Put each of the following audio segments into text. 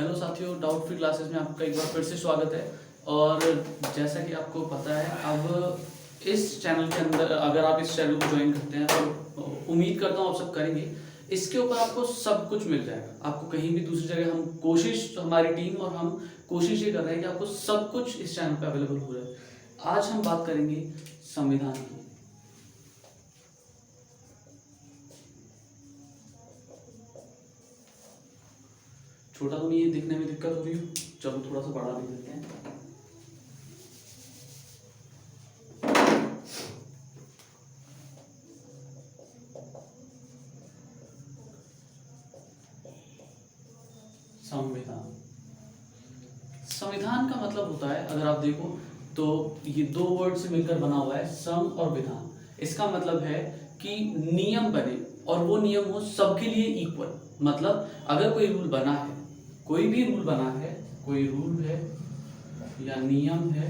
Hello साथियों, doubt free classes में आपका एक बार फिर से स्वागत है। और जैसा कि आपको पता है, अब इस चैनल के अंदर अगर आप इस चैनल को ज्वाइन करते हैं तो उम्मीद करता हूँ आप सब करेंगे। इसके ऊपर आपको सब कुछ मिल जाएगा। आपको कहीं भी दूसरी जगह हम कोशिश, हमारी टीम और हम कोशिश ये कर रहे हैं कि आपको सब कुछ इस चैनल पर अवेलेबल हो रहा है। आज हम बात करेंगे संविधान की। छोटा तो नहीं है, दिखने में दिक्कत हो रही है, चलो थोड़ा सा बड़ा लिख देते हैं। संविधान। संविधान का मतलब होता है, अगर आप देखो तो ये दो वर्ड से मिलकर बना हुआ है, सम और विधान। इसका मतलब है कि नियम बने और वो नियम हो सबके लिए इक्वल। मतलब अगर कोई रूल बना है, कोई भी रूल बना है, कोई रूल है या नियम है,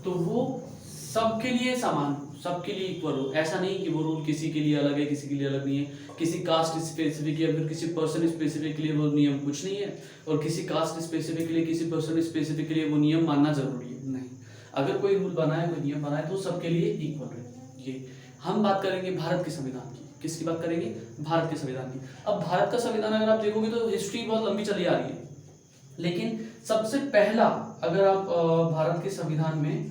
तो वो सबके लिए समान, सबके लिए इक्वल हो। ऐसा नहीं कि वो रूल किसी के लिए अलग है, किसी के लिए अलग नहीं है, किसी कास्ट स्पेसिफिक या फिर किसी पर्सन स्पेसिफिक के लिए वो नियम कुछ नहीं है, और किसी कास्ट स्पेसिफिक के लिए, किसी पर्सन स्पेसिफिक के लिए वो नियम मानना जरूरी है, नहीं। अगर कोई रूल बना है, कोई नियम बना है, तो सबके लिए इक्वल है। ये हम बात करेंगे भारत के संविधान की। किसकी बात करेंगे? भारत के संविधान की। अब भारत का संविधान अगर आप देखोगे तो हिस्ट्री बहुत लंबी चली आ रही है, लेकिन सबसे पहला, अगर आप भारत के संविधान में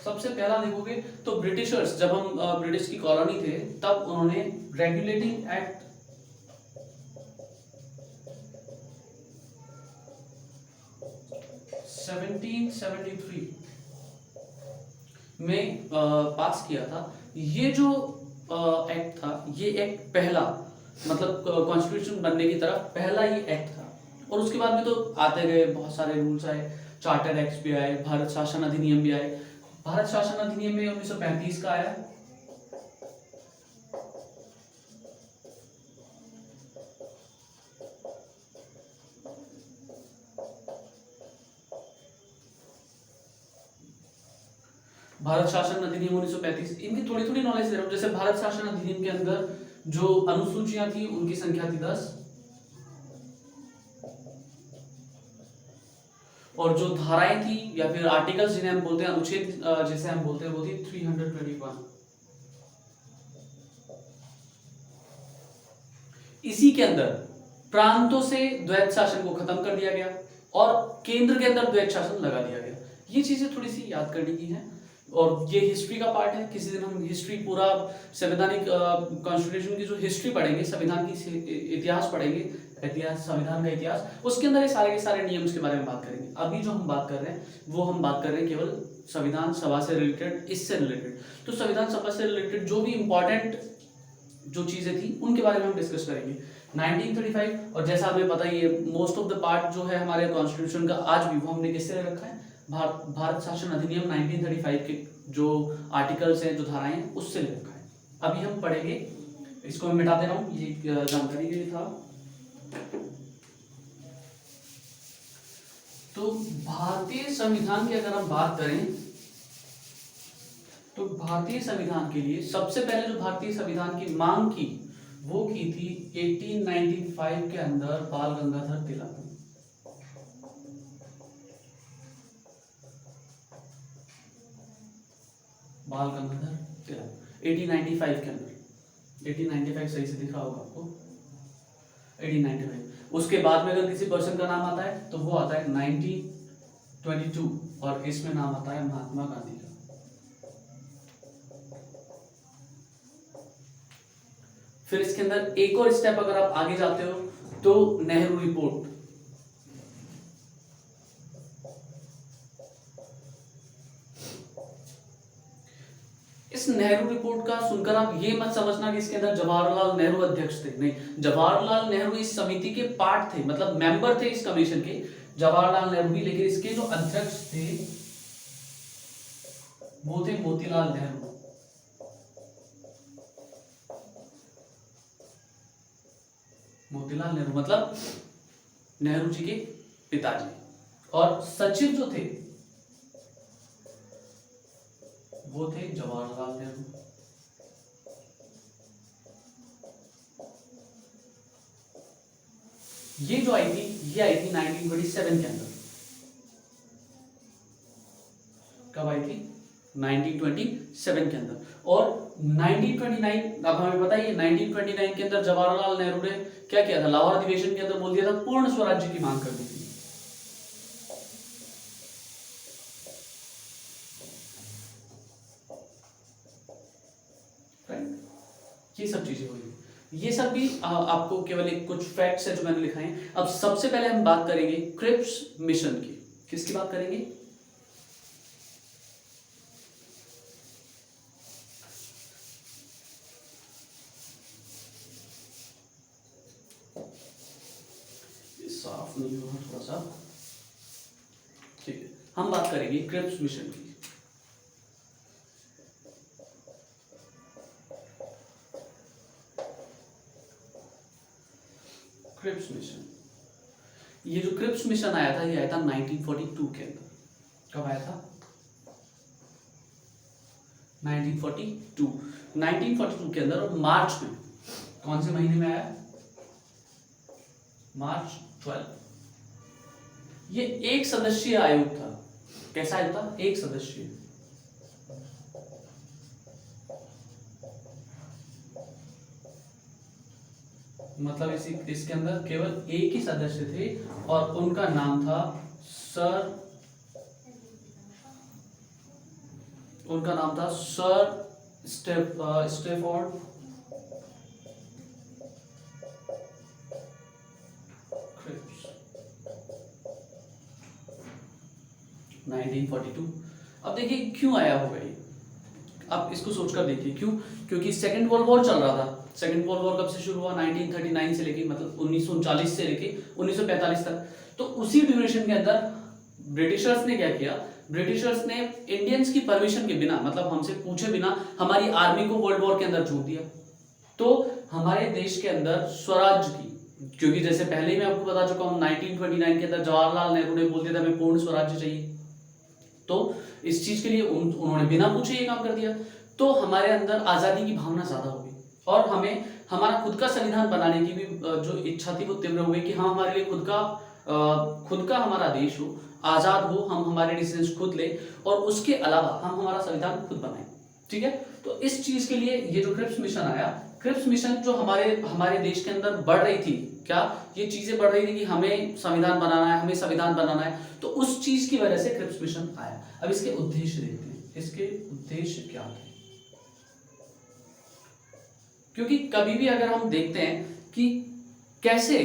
सबसे पहला देखोगे तो ब्रिटिशर्स, जब हम ब्रिटिश की कॉलोनी थे, तब उन्होंने रेगुलेटिंग एक्ट 1773 में पास किया था। ये जो एक्ट था, ये एक्ट पहला, मतलब कॉन्स्टिट्यूशन बनने की तरफ पहला ये एक्ट था। और उसके बाद में तो आते गए, बहुत सारे रूल्स आए, चार्टर एक्ट भी आए, भारत शासन अधिनियम भी आए। भारत शासन अधिनियम में 1935 का आया। भारत शासन अधिनियम 1935, इनकी थोड़ी थोड़ी नॉलेज दे रहा हूं। जैसे भारत शासन अधिनियम के अंदर जो अनुसूचियां थी, उनकी संख्या थी 10, और जो धाराएं थी या फिर आर्टिकल्स जिन्हें हम बोलते हैं, अनुच्छेद जिसे हम बोलते हैं, वो थी 321। इसी के अंदर प्रांतों से द्वैत शासन को खत्म कर दिया गया और केंद्र के अंदर द्वैत शासन लगा दिया गया। ये चीजें थोड़ी सी याद करने की हैं, और ये हिस्ट्री का पार्ट है। किसी दिन हम हिस्ट्री, पूरा संवैधानिक कॉन्स्टिट्यूशन की जो हिस्ट्री पढ़ेंगे, संविधान की इतिहास पढ़ेंगे, इतिहास, संविधान का इतिहास, उसके अंदर ये सारे के सारे नियम्स के बारे में बात करेंगे। अभी जो हम बात कर रहे हैं, वो हम बात कर रहे हैं केवल संविधान सभा से रिलेटेड, इससे रिलेटेड। तो संविधान सभा से रिलेटेड जो भी इंपॉर्टेंट जो चीजें थी, उनके बारे में हम डिस्कस करेंगे। 1935, और जैसा हमें पता ही है, मोस्ट ऑफ द पार्ट जो है हमारे कॉन्स्टिट्यूशन का आज भी, वो हमने किससे रखा है? भारत शासन अधिनियम 1935 के जो आर्टिकल्स हैं, जो धाराएं हैं, उससे ले रखा है। अभी हम पढ़ेंगे, इसको मैं मिटा दे रहा हूं, ये जानकारी के लिए था। तो भारतीय संविधान की अगर हम बात करें, तो भारतीय संविधान के लिए सबसे पहले जो भारतीय संविधान की मांग की, वो की थी 1895 के अंदर बाल गंगाधर तिलक ने। बाल गंगाधर तिलक 1895 के अंदर, 1895 सही से दिखा होगा आपको, 1895। उसके बाद में अगर किसी पर्सन का नाम आता है तो वो आता है 1922, और इसमें नाम आता है महात्मा गांधी का। फिर इसके अंदर एक और स्टेप अगर आप आगे जाते हो तो नेहरू रिपोर्ट। इस नेहरू रिपोर्ट का सुनकर आप ये मत समझना कि इसके अंदर जवाहरलाल नेहरू अध्यक्ष थे, नहीं। जवाहरलाल नेहरू इस समिति के पार्ट थे, मतलब मेंबर थे इस कमीशन के, जवाहरलाल नेहरू भी, लेकिन इसके जो अध्यक्ष थे वो थे मोतीलाल नेहरू। मोतीलाल नेहरू मतलब नेहरू जी के पिताजी। और सचिव जो थे वो थे जवाहरलाल नेहरू। ये जो आई थी, ये आई थी 1927 के अंदर। कब आई थी? 1927 के अंदर। और 1929, अब हमें पता है 1929 के अंदर जवाहरलाल नेहरू ने क्या किया था? लाहौर अधिवेशन के अंदर बोल दिया था पूर्ण स्वराज्य की मांग कर दी थी। ये सब चीजें हुई। ये सब भी आपको केवल एक कुछ फैक्ट्स है जो मैंने लिखा है। अब सबसे पहले हम बात करेंगे क्रिप्स मिशन की। किसकी बात करेंगे? साफ नहीं हुआ थोड़ा सा, ठीक है। हम बात करेंगे क्रिप्स मिशन की। क्रिप्स मिशन, ये जो क्रिप्स मिशन आया था, ये आया था 1942 के अंदर। कब आया था? 1942 के अंदर। और मार्च में, कौन से महीने में आया? मार्च 12। ये एक सदस्यीय आयोग था। कैसा आयोग था? एक सदस्यीय। मतलब इसके अंदर केवल एक ही सदस्य थे और उनका नाम था सर स्टेफोर्ड 1942। अब देखिए क्यों आया होगा ये, आप इसको सोचकर देखिए क्यों। क्योंकि सेकेंड वर्ल्ड वॉर चल रहा था। सेकेंड वर्ल्ड वॉर कब से शुरू हुआ? 1939 से लेके, मतलब 1939 से लेके 1945 तक। तो उसी ड्यूरेशन के अंदर ब्रिटिशर्स ने क्या किया? ब्रिटिशर्स ने इंडियंस की परमिशन के बिना, मतलब हमसे पूछे बिना, हमारी आर्मी को वर्ल्ड वॉर के अंदर झोंक दिया। तो हमारे देश के अंदर स्वराज की, क्योंकि जैसे पहले ही मैं आपको बता चुका हूं 1929 के अंदर जवाहरलाल नेहरू ने बोल दिया था हमें पूर्ण स्वराज्य चाहिए। तो इस चीज के लिए उन्होंने बिना पूछे ये काम कर दिया। तो हमारे अंदर आजादी की भावना ज्यादा हो गई और हमें हमारा खुद का संविधान बनाने की भी जो इच्छा थी वो तीव्र हो गई कि हम हमारे लिए खुद का हमारा देश हो, आजाद हो, हम हमारे डिसीजंस खुद ले और उसके अलावा हम हमारा संविधान खुद बनाएं। ठीक है। तो इस चीज के लिए ये जो क्रिप्स मिशन आया, क्रिप्स मिशन जो हमारे देश के अंदर बढ़ रही थी, क्या ये चीजें बढ़ रही थी कि हमें संविधान बनाना है, हमें संविधान बनाना है, तो उस चीज की वजह से क्रिप्स मिशन आया। अब इसके उद्देश्य देखते हैं, इसके उद्देश्य क्या थे। क्योंकि कभी भी अगर हम देखते हैं कि कैसे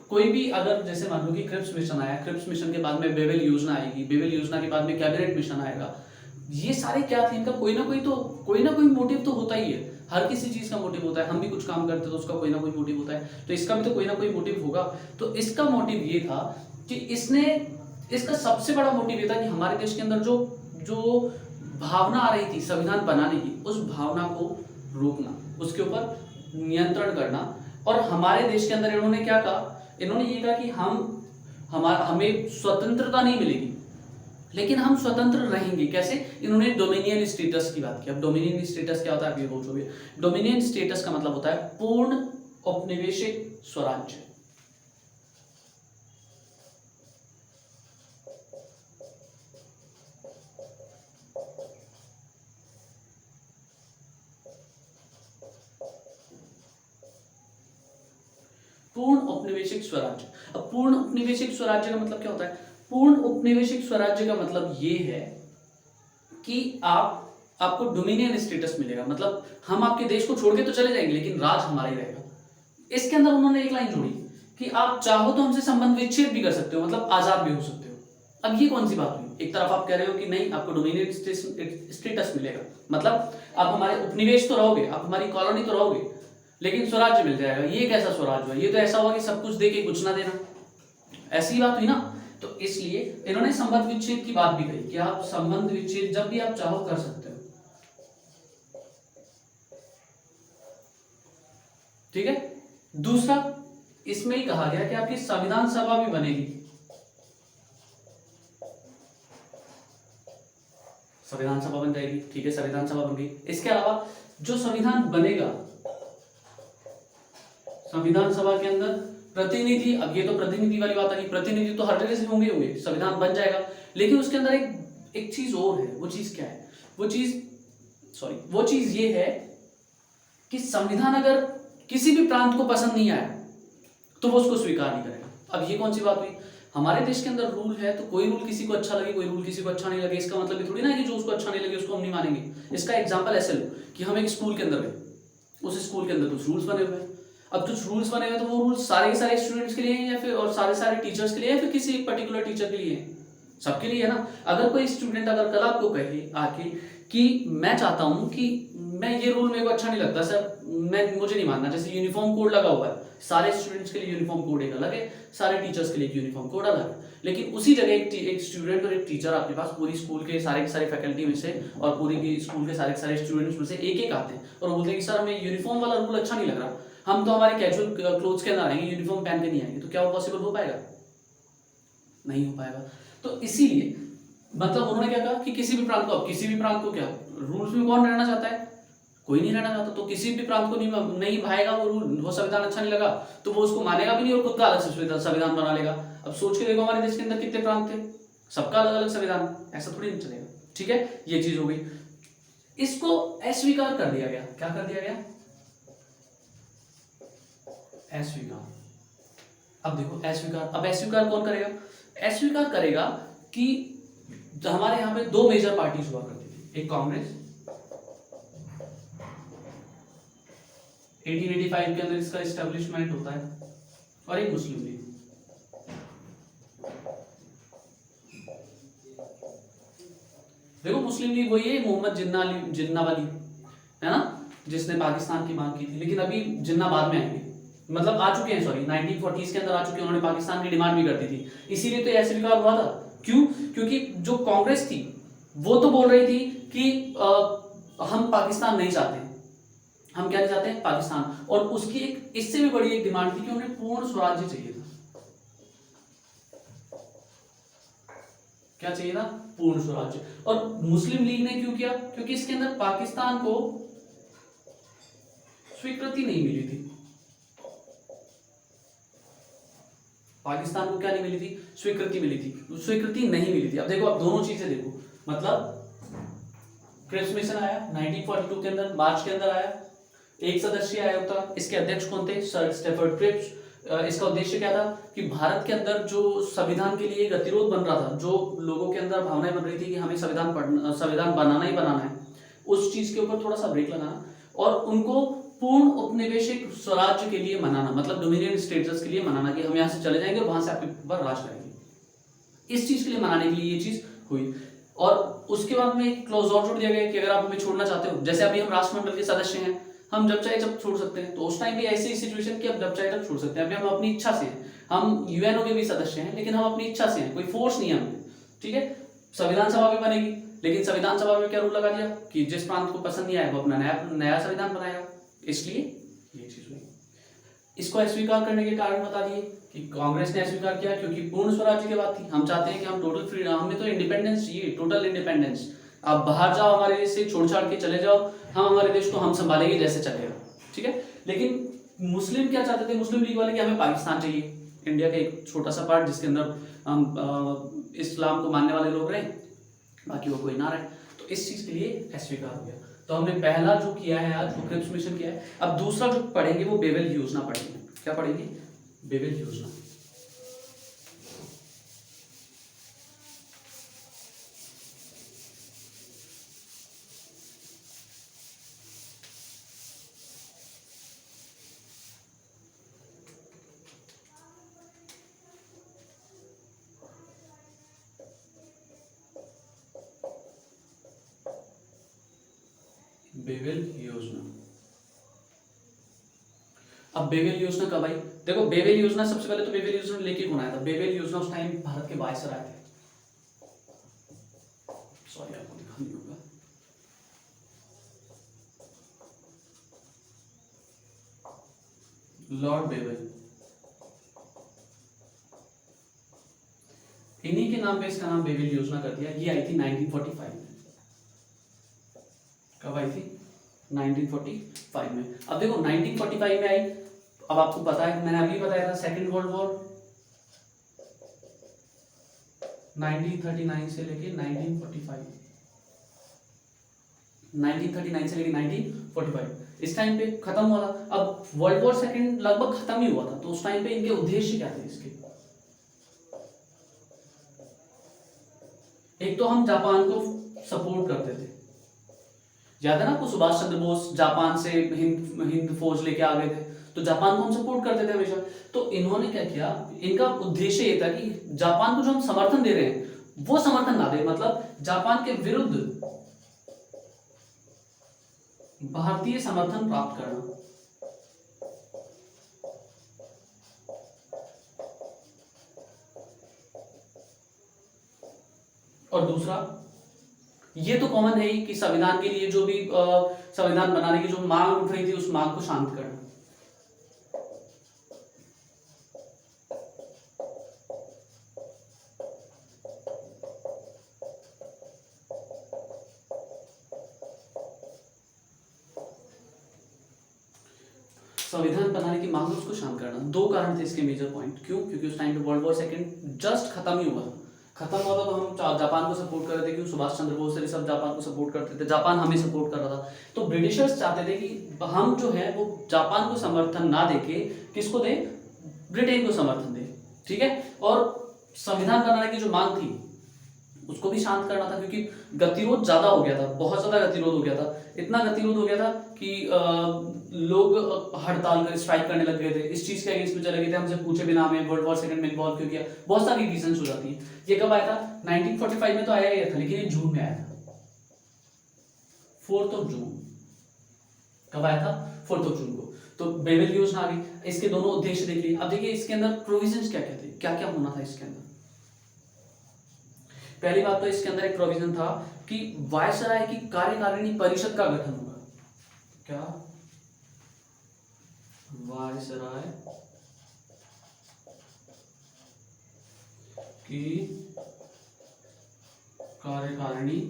कोई भी, अगर जैसे मान लो कि क्रिप्स मिशन आया, क्रिप्स मिशन के बाद में बेबल योजना आएगी, बेबल योजना के बाद में कैबिनेट मिशन आएगा, ये सारे क्या थे, इनका कोई ना कोई मोटिव तो होता ही है। हर किसी चीज का मोटिव होता है। हम भी कुछ काम करते तो उसका कोई ना कोई मोटिव होता है, तो इसका भी तो कोई ना कोई मोटिव होगा। तो इसका मोटिव ये था कि इसका सबसे बड़ा मोटिव ये था कि हमारे देश के अंदर जो भावना आ रही थी संविधान बनाने की, उस भावना को रोकना, उसके ऊपर नियंत्रण करना। और हमारे देश के अंदर इन्होंने क्या कहा? इन्होंने ये कहा कि हमें स्वतंत्रता नहीं मिलेगी, लेकिन हम स्वतंत्र रहेंगे। कैसे? इन्होंने डोमिनियन स्टेटस की बात की। अब डोमिनियन स्टेटस क्या होता है आप ये सोचोगे। डोमिनियन स्टेटस का मतलब होता है पूर्ण औपनिवेशिक स्वराज्य। पूर्ण औपनिवेशिक स्वराज्य। अब पूर्ण औपनिवेशिक स्वराज्य का मतलब क्या होता है? पूर्ण औपनिवेशिक स्वराज्य का मतलब ये है कि आपको डोमिनियन स्टेटस मिलेगा। मतलब हम आपके देश को छोड़ के तो चले जाएंगे, लेकिन राज हमारा ही रहेगा। इसके अंदर उन्होंने एक लाइन जोड़ी कि आप चाहो तो हमसे संबंध विच्छेद भी कर सकते हो, मतलब आजाद भी हो सकते हो। अब ये कौन सी बात हुई? एक तरफ आप कह रहे हो कि नहीं, आपको डोमिनियन स्टेटस मिलेगा, मतलब आप हमारे उपनिवेश तो रहोगे, आप हमारी कॉलोनी तो रहोगे, लेकिन स्वराज्य मिल जाएगा। ये कैसा स्वराज हुआ? ये तो ऐसा हुआ कि सब कुछ दे के कुछ ना देना, ऐसी बात हुई ना। तो इसलिए इन्होंने संबंध विच्छेद की बात भी कही कि आप संबंध विच्छेद जब भी आप चाहो कर सकते हो। ठीक है। दूसरा, इसमें ही कहा गया कि आपकी संविधान सभा भी बनेगी। संविधान सभा बन जाएगी। ठीक है, संविधान सभा बन गई। इसके अलावा जो संविधान बनेगा, संविधान सभा के अंदर प्रतिनिधि, अब ये तो प्रतिनिधि वाली बात आ गई, प्रतिनिधि तो हर जगह से होंगे होंगे, संविधान बन जाएगा, लेकिन उसके अंदर एक चीज और है। वो चीज क्या है? वो चीज ये है कि संविधान अगर किसी भी प्रांत को पसंद नहीं आया तो वो उसको स्वीकार नहीं करेगा। अब ये कौन सी बात हुई? हमारे देश के अंदर रूल है, तो कोई रूल किसी को अच्छा लगे, कोई रूल किसी को अच्छा नहीं लगे, इसका मतलब ये थोड़ी ना कि जो उसको अच्छा नहीं लगे उसको हम नहीं मानेंगे। इसका एग्जांपल ऐसे लो कि हम एक स्कूल के अंदर गए, उस स्कूल के अंदर कुछ रूल्स बने हुए हैं। अब कुछ रूल्स बने हुए तो वो रूल्स सारे के सारे स्टूडेंट्स के लिए हैं या फिर और सारे टीचर्स के लिए, या फिर किसी एक पर्टिकुलर टीचर के लिए हैं? सबके लिए है ना। अगर कोई स्टूडेंट अगर कल आपको कहे आके कि मैं चाहता हूं कि मैं ये रूल मेरे को अच्छा नहीं लगता सर, मुझे नहीं मानना, जैसे यूनिफॉर्म कोड लगा हुआ है, सारे स्टूडेंट्स के लिए यूनिफॉर्म कोड एक अलग है, सारे टीचर्स के लिए यूनिफॉर्म कोड अलग है, लेकिन उसी जगह एक स्टूडेंट और एक टीचर आपके पास पूरी स्कूल के सारे फैकल्टी में से और पूरी की स्कूल के सारे स्टूडेंट्स में से एक आते हैं और बोलते हैं कि सर हमें यूनिफॉर्म वाला रूल अच्छा नहीं लग रहा, हम तो हमारे कैजुअल क्लोथ्स के अंदर आएंगे, यूनिफॉर्म पहन के नहीं आएंगे। तो क्या वो पॉसिबल हो पाएगा? नहीं हो पाएगा। तो इसीलिए मतलब उन्होंने क्या कहा कि किसी भी प्रांत को क्या रूल्स में कौन रहना चाहता है? कोई नहीं रहना चाहता। तो किसी भी प्रांत को नहीं भाएगा वो रूल, वो संविधान अच्छा नहीं लगा तो वो उसको मानेगा भी नहीं और खुद का अलग से संविधान बना लेगा। अब सोच के देखो हमारे देश के अंदर कितने प्रांत थे, सबका अलग अलग संविधान, ऐसा थोड़ी नहीं चलेगा। ठीक है, ये चीज हो गई। इसको अस्वीकार कर दिया गया। क्या कर दिया गया? अस्वीकार। अब देखो अस्वीकार कौन करेगा? अस्वीकार करेगा कि हमारे यहाँ पे दो मेजर पार्टीज हुआ करती थी, एक कांग्रेस 1885 के अंदर इसका एस्टेब्लिशमेंट होता है, और एक मुस्लिम लीग। देखो मुस्लिम लीग वही है मोहम्मद जिन्ना वाली, है ना, जिसने पाकिस्तान की मांग की थी, लेकिन अभी जिन्ना बाद में आएंगे, मतलब आ चुके हैं, सॉरी 1940s के अंदर आ चुके हैं, उन्होंने पाकिस्तान की डिमांड भी कर दी थी, इसीलिए तो यह स्वीकार हुआ था। क्यों? क्योंकि जो कांग्रेस थी वो तो बोल रही थी कि हम पाकिस्तान नहीं चाहते, हम क्या नहीं चाहते हैं? पाकिस्तान। और उसकी एक इससे भी बड़ी एक डिमांड थी कि उन्हें पूर्ण स्वराज्य चाहिए था। क्या चाहिए था? पूर्ण स्वराज्य। और मुस्लिम लीग ने क्यों किया? क्योंकि इसके अंदर पाकिस्तान को स्वीकृति नहीं मिली थी। पाकिस्तान को क्या नहीं मिली थी? स्वीकृति मिली थी, स्वीकृति नहीं मिली थी। अब देखो, अब दोनों चीजें देखो, मतलब क्रिप्स मिशन आया 1942 के अंदर, मार्च के अंदर आया, एक सदस्यीय आयोग था, इसके अध्यक्ष कौन थे? Sir Stafford Cripps. इसका उद्देश्य क्या था कि भारत के अंदर जो संविधान के लिए गतिरोध बन रहा था, जो लोगों के अंदर भावनाएं बन रही थी कि हमें संविधान बनाना ही बनाना है, उस चीज के ऊपर थोड़ा सा ब्रेक लगाना और उनको पूर्ण उपनिवेशिक स्वराज्य के लिए मनाना, मतलब डोमिनियन स्टेट्स के लिए मनाना कि हम यहाँ से चले जाएंगे और वहां से आपके ऊपर राज करेंगे। इस चीज के लिए मनाने के लिए ये चीज हुई। और उसके बाद में एक क्लॉज और जोड़ दिया गया कि अगर आप हमें छोड़ना चाहते हो, जैसे अभी हम राष्ट्रमंडल के सदस्य हैं, हम जब चाहे जब छोड़ सकते हैं, तो उस टाइम भी ऐसी सिचुएशन कि अब जब चाहे जब छोड़ सकते हैं। अभी हम अपनी इच्छा से हैं, हम यूएनओ के भी सदस्य हैं, लेकिन हम अपनी इच्छा से हैं, कोई फोर्स नहीं है हमें। ठीक है, संविधान सभा भी बनेगी, लेकिन संविधान सभा में क्या रूल लगा दिया कि जिस प्रांत को पसंद नहीं आएगा वो अपना नया संविधान बनाएगा। इसलिए ये चीज हुई। इसको अस्वीकार करने के कारण बता दिए कि कांग्रेस ने अस्वीकार किया क्योंकि पूर्ण स्वराज्य की बात थी। हम चाहते हैं कि हम टोटल फ्रीडम, हमें तो इंडिपेंडेंस चाहिए, टोटल इंडिपेंडेंस। आप बाहर जाओ, हमारे देश से छोड़ छाड़ के चले जाओ, हम हमारे देश को हम संभालेंगे जैसे चलेगा। ठीक है, लेकिन मुस्लिम क्या चाहते थे? मुस्लिम लीग वाले कि हमें पाकिस्तान चाहिए, इंडिया का एक छोटा सा पार्ट जिसके अंदर हम इस्लाम को मानने वाले लोग रहे, बाकी वो कोई ना रहे। तो इस चीज के लिए अस्वीकार हो गया। तो हमने पहला जो किया है आज वो क्रिप्स मिशन किया है। अब दूसरा जो पढ़ेंगे वो बेवेल योजना पढ़ेंगे। क्या पढ़ेंगे? बेवेल योजना। बेवेल योजना। अब बेवेल योजना कब आई? देखो बेवेल योजना सबसे पहले तो बेवेल योजना लेके कौन आया था? बेवेल योजना उस टाइम भारत के वायसराय थे, सॉरी आपको दिखा नहीं होगा, लॉर्ड बेवेल। इन्हीं के नाम पे इसका नाम बेवेल योजना कर दिया। ये आई थी 1945 में। कब आई थी? 1945 में। अब देखो 1945 में आई, अब आपको पता है, मैंने अभी बताया था सेकेंड वर्ल्ड वॉर 1939 से लेके 1945, 1939 से लेके 1945 इस टाइम पे खत्म हुआ था। अब वर्ल्ड वॉर सेकेंड लगभग खत्म ही हुआ था, तो उस टाइम पे इनके उद्देश्य क्या थे इसके? एक तो हम जापान को सपोर्ट करते थे, याद है ना आपको, सुभाष चंद्र बोस जापान से हिंद फौज लेके आ गए थे, तो जापान को हम सपोर्ट करते थे हमेशा। तो इन्होंने क्या किया, इनका उद्देश्य ये था कि जापान को जो हम समर्थन दे रहे हैं वो समर्थन ना दे, मतलब जापान के विरुद्ध भारतीय समर्थन प्राप्त करना। और दूसरा, ये तो कॉमन है ही कि संविधान के लिए जो भी संविधान बनाने की जो मांग उठ रही थी उस मांग को शांत करना। संविधान बनाने की मांग उसको शांत करना, दो कारण थे इसके मेजर पॉइंट। क्यों? क्योंकि उस टाइम पे वर्ल्ड वॉर सेकंड जस्ट खत्म ही हुआ था। खत्म हुआ था तो हम जापान को सपोर्ट कर रहे थे, क्योंकि सुभाष चंद्र बोस से सब जापान को सपोर्ट करते थे, जापान हमें सपोर्ट कर रहा था। तो ब्रिटिशर्स चाहते थे कि हम जो है वो जापान को समर्थन ना देके किसको दे, ब्रिटेन को समर्थन दे, ठीक है। और संविधान बनाने की जो मांग थी उसको भी शांत करना था, क्योंकि गतिरोध ज्यादा हो गया था, बहुत ज्यादा गतिरोध हो गया था। इतना गतिरोध हो गया था कि लोग हड़ताल कर स्ट्राइक करने लग गए थे, इस चीज के अगेंस्ट में चले गए थे, हमसे पूछे बिना हमें वर्ल्ड वॉर सेकंड में इन्वॉल्व क्यों किया। बहुत सारी रीजंस हो जाती है। ये कब आया था? 1945 में तो आया ही था, लेकिन ये जून में आया था, 4 जून। कब आया था? 4 जून को। तो बेबल योजना आ गई, इसके दोनों उद्देश्य देख लिए। अब देखिए इसके अंदर प्रोविजंस क्या क्या थे, क्या क्या होना था इसके अंदर। पहली बात तो इसके अंदर एक प्रोविजन था कि वायसराय की कार्यकारिणी परिषद का गठन होगा। क्या? वायसराय की कार्यकारिणी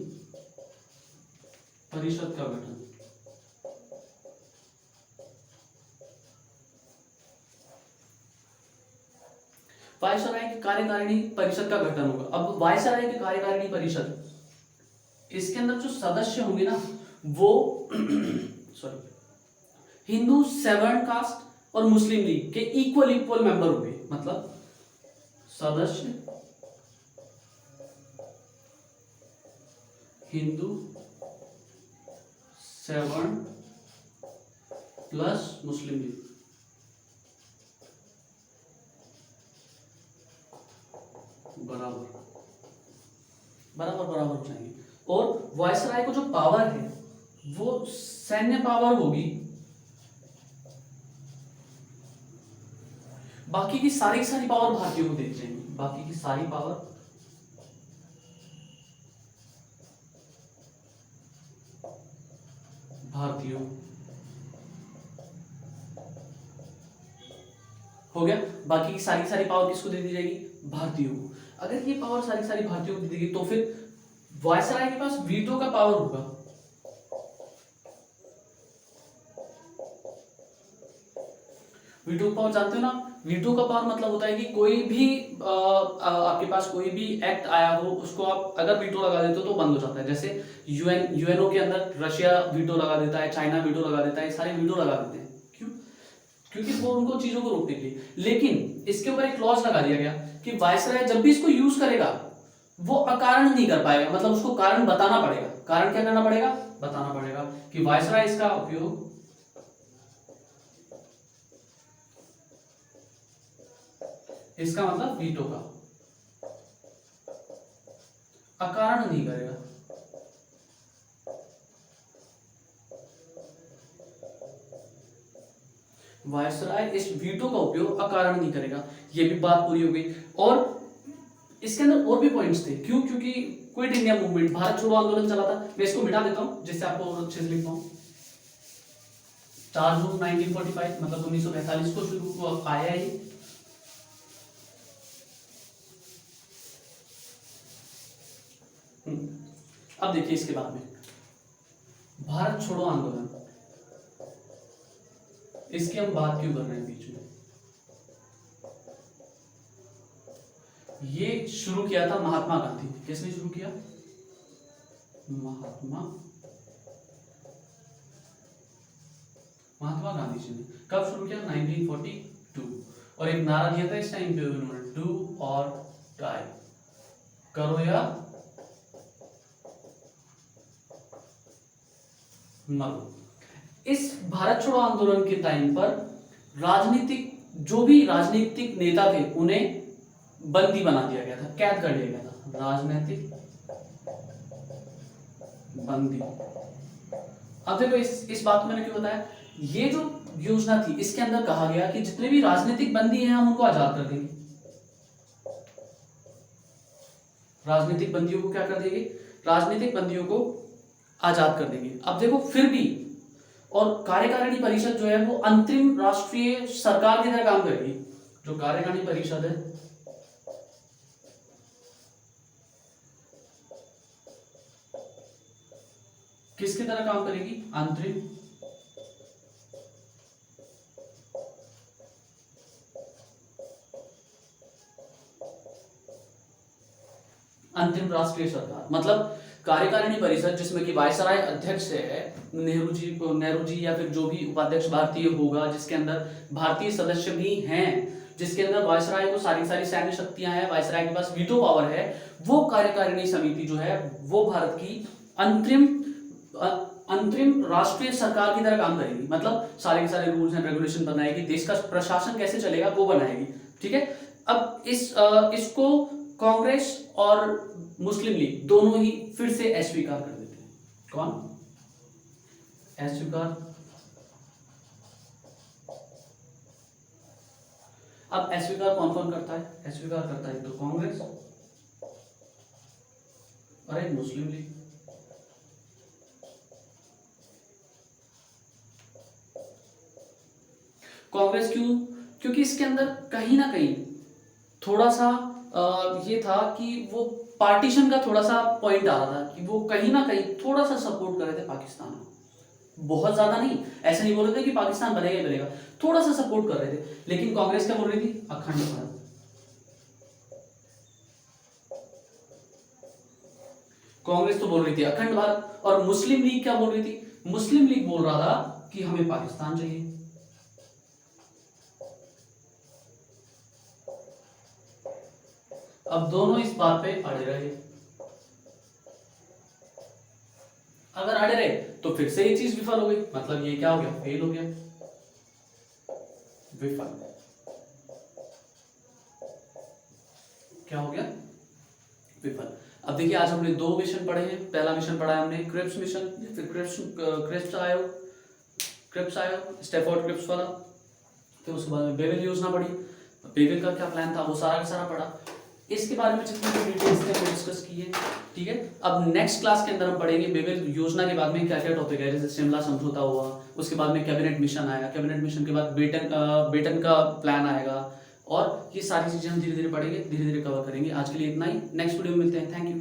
परिषद का गठन। वायसराय की कार्यकारिणी परिषद का गठन होगा। अब वायसराय की कार्यकारिणी परिषद, इसके अंदर जो सदस्य होंगे ना वो सॉरी हिंदू सेवर्न कास्ट और मुस्लिम लीग के इक्वल मेंबर होंगे। मतलब सदस्य हिंदू सेवर्न प्लस मुस्लिम लीग, बराबर बराबर बराबर हो जाएंगे। और वायसराय को जो पावर है वो सैन्य पावर होगी, बाकी की सारी पावर भारतीयों को दे दी जाएंगी। बाकी की सारी पावर भारतीयों, हो गया। बाकी की सारी पावर किसको दे दी जाएगी? भारतीयों को। अगर ये पावर सारी भारतीयों को दी जाएगी तो फिर वायसराय के पास वीटो का पावर होगा। वीटो का पावर जानते हो ना? वीटो का पावर मतलब होता है कि कोई भी आपके पास कोई भी एक्ट आया हो उसको आप अगर वीटो लगा देते हो तो बंद हो जाता है। जैसे यूएनओ के अंदर रशिया वीटो लगा देता है, चाइना वीटो लगा देता है, सारे वीटो लगा देते हैं। क्यों? क्योंकि वो उनको चीजों को रोकने के लिए। लेकिन इसके ऊपर एक क्लॉज लगा दिया गया कि वायसराय जब भी इसको यूज करेगा वो अकारण नहीं कर पाएगा, मतलब उसको कारण बताना पड़ेगा। कारण क्या करना पड़ेगा? बताना पड़ेगा कि वायसराय इसका उपयोग इसका मतलब वीटो का अकारण नहीं करेगा। वायसराय इस वीटो का उपयोग अकारण नहीं करेगा। ये भी बात पूरी हो गई। और इसके अंदर और भी पॉइंट्स थे। क्यों? क्योंकि क्विट इंडिया मूवमेंट, भारत छोड़ो आंदोलन चला था। मैं इसको मिटा देता हूं जिससे आपको और अच्छे से लिख पाऊं। 4 जून 1945 मतलब 1945 को शुरू आया ही। अब देखिए इसके बाद में भारत छोड़ो आंदोलन, इसकी हम बात क्यों कर रहे हैं बीच में? ये शुरू किया था महात्मा गांधी। किसने शुरू किया? महात्मा गांधी जी ने। कब शुरू किया? 1942। और एक नारा दिया था इस टाइम पे उन्होंने, डू और डाई, करो या मरो। इस भारत छोड़ो आंदोलन के टाइम पर जो भी राजनीतिक नेता थे उन्हें बंदी बना दिया गया था, कैद कर लिया गया था, राजनीतिक बंदी। अब देखो इस बात को मैंने क्यों बताया, ये जो योजना थी इसके अंदर कहा गया कि जितने भी राजनीतिक बंदी हैं हम उनको आजाद कर देंगे। राजनीतिक बंदियों को क्या कर देंगे? राजनीतिक बंदियों को आजाद कर देंगे। अब देखो फिर भी, और कार्यकारिणी परिषद जो है वो अंतरिम राष्ट्रीय सरकार की तरह काम करेगी। जो कार्यकारिणी परिषद है किसकी तरह काम करेगी? अंतिम राष्ट्रीय सरकार। मतलब कार्यकारिणी परिषद जिसमें कि वायसराय अध्यक्ष है, नेहरू जी या फिर जो भी उपाध्यक्ष भारतीय होगा, जिसके अंदर भारतीय सदस्य भी हैं, जिसके अंदर वायसराय को सारी सैन्य शक्तियां हैं, वायसराय के पास वीटो पावर है, वो कार्यकारिणी समिति जो है वो भारत की अंतरिम राष्ट्रीय सरकार की तरह काम करेगी। मतलब सारे के सारे रूल्स एंड रेगुलेशन बनाएगी, देश का प्रशासन कैसे चलेगा वो बनाएगी। ठीक है। अब इसको कांग्रेस और मुस्लिम लीग दोनों ही फिर से अस्वीकार कर देते हैं। कौन अस्वीकार? अब अस्वीकार कौन कौन करता है? अस्वीकार करता है तो कांग्रेस और एक मुस्लिम लीग। कांग्रेस क्यों? क्योंकि इसके अंदर कहीं ना कहीं थोड़ा सा ये था कि वो पार्टीशन का थोड़ा सा पॉइंट आ रहा था कि वो कहीं ना कहीं थोड़ा सा सपोर्ट कर रहे थे पाकिस्तान को। बहुत ज्यादा नहीं, ऐसे नहीं बोल रहे थे कि पाकिस्तान बनेगा ही बनेगा, थोड़ा सा सपोर्ट कर रहे थे। लेकिन कांग्रेस क्या बोल रही थी? अखंड भारत। कांग्रेस तो बोल रही थी अखंड भारत, और मुस्लिम लीग क्या बोल रही थी? मुस्लिम लीग बोल रहा था कि हमें पाकिस्तान चाहिए। अब दोनों इस बात पे अड़े रहे। अगर अड़े रहे तो फिर से ये चीज विफल हो गई। मतलब ये क्या हो गया? फेल हो गया, विफल। क्या हो गया? विफल। अब देखिए आज हमने दो मिशन पढ़े हैं। पहला मिशन पढ़ा है हमने क्रिप्स मिशन, फिर क्रिप्स आयोग स्टैफोर्ड क्रिप्स वाला। फिर उसके बाद में बेवेल योजना पढ़ी, बेवेल का क्या प्लान था वो सारा का सारा पढ़ा। इसके बारे में जितनी भी डिटेल्स थे वो डिस्कस किए। ठीक है। अब नेक्स्ट क्लास के अंदर हम पढ़ेंगे बेवेल योजना के बाद में क्या क्या टॉपिक है। जैसे शिमला समझौता हुआ, उसके बाद में कैबिनेट मिशन आया, कैबिनेट मिशन के बाद बेटन का प्लान आएगा, और ये सारी चीजें हम धीरे धीरे पढ़ेंगे, धीरे धीरे कवर करेंगे। आज के लिए इतना ही, नेक्स्ट वीडियो में मिलते हैं। Thank you.